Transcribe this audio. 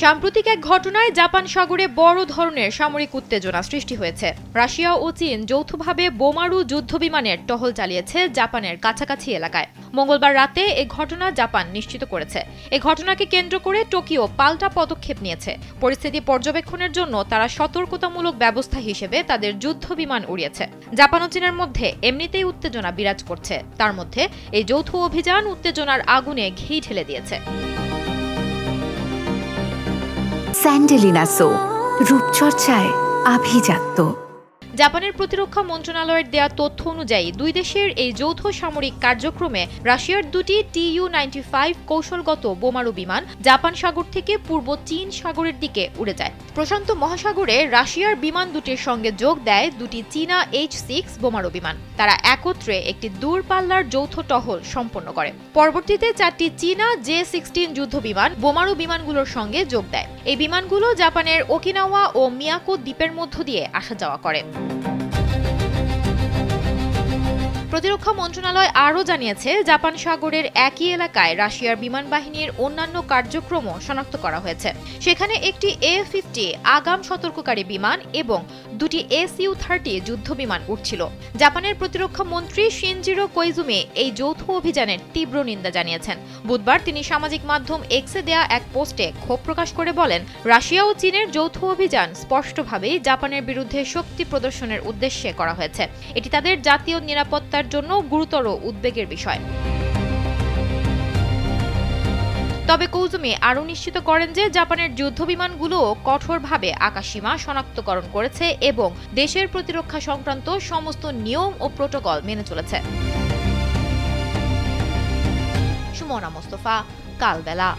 সাম্প্রতিক এক ঘটনায় জাপান সাগরে বড় ধরনের সামরিক উত্তেজনা সৃষ্টি হয়েছে। রাশিয়া ও চীন যৌথভাবে বোমারু যুদ্ধবিমানের টহল চালিয়েছে জাপানের কাছাকাছি এলাকায়। মঙ্গলবার রাতে এ ঘটনা জাপান নিশ্চিত করেছে। এ ঘটনাকে কেন্দ্র করে টোকিও পাল্টা পদক্ষেপ নিয়েছে। পরিস্থিতি পর্যবেক্ষণের জন্য তারা সতর্কতামূলক ব্যবস্থা হিসেবে তাদের যুদ্ধবিমান উড়িয়েছে। জাপান ও চীনের মধ্যে এমনিতেই উত্তেজনা বিরাজ করছে, তার মধ্যে এই যৌথ অভিযান উত্তেজনার আগুনে ঘি ঢেলে দিয়েছে। স্যান্ডেলিনা সো, রূপচর্চায় আভিজাত্য। জাপানের প্রতিরক্ষা মন্ত্রণালয়ের দেয়া তথ্য অনুযায়ী দুই দেশের এই যৌথ সামরিক কার্যক্রমে রাশিয়ার দুটি TU-95 কৌশলগত বোমারু বিমান জাপান সাগর থেকে পূর্ব চীন সাগরের দিকে উড়ে যায়। প্রশান্ত মহাসাগরে রাশিয়ার বিমান দুটির সঙ্গে যোগ দেয় দুটি চীনা H-6 বোমারু বিমান। তারা একত্রে একটি দূরপাল্লার যৌথ টহল সম্পন্ন করে। পরবর্তীতে 4টি চীনা J-16 যুদ্ধবিমান বোমারু বিমানগুলোর সঙ্গে যোগ দেয়। এই বিমানগুলো জাপানের ওকিনাওয়া ও মিয়াকো দ্বীপের মধ্য দিয়ে আসা যাওয়া করে। প্রতিরক্ষা মন্ত্রণালয় আরও জানিয়েছে, জাপান সাগরের একই এলাকায় রাশিয়ার বিমান বাহিনীর অন্যান্য কার্যক্রমও শনাক্ত করা হয়েছে। সেখানে একটি A-50 আগাম সতর্ককারী বিমান এবং দুটি SU-30 যুদ্ধবিমান উঠছিল। জাপানের প্রতিরক্ষা মন্ত্রী শিনজিরো কোইজুমি এই যৌথ অভিযানের তীব্র নিন্দা জানিয়েছেন। বুধবার তিনি সামাজিক মাধ্যম এক্সে দেয়া এক পোস্টে ক্ষোভ প্রকাশ করে বলেন, রাশিয়া ও চীনের যৌথ অভিযান স্পষ্টভাবেই জাপানের বিরুদ্ধে শক্তি প্রদর্শনের উদ্দেশ্যে করা হয়েছে। এটি তাদের জাতীয় নিরাপত্তার জন্য গুরুতর উদ্বেগের বিষয়। তবে কৌজুমি আরও নিশ্চিত করেন যে জাপানের যুদ্ধবিমানগুলো কঠোরভাবে আকাশসীমা শনাক্তকরণ করেছে এবং দেশের প্রতিরক্ষা সংক্রান্ত সমস্ত নিয়ম ও প্রোটোকল মেনে চলেছে। সুমনা মোস্তফা, কালবেলা।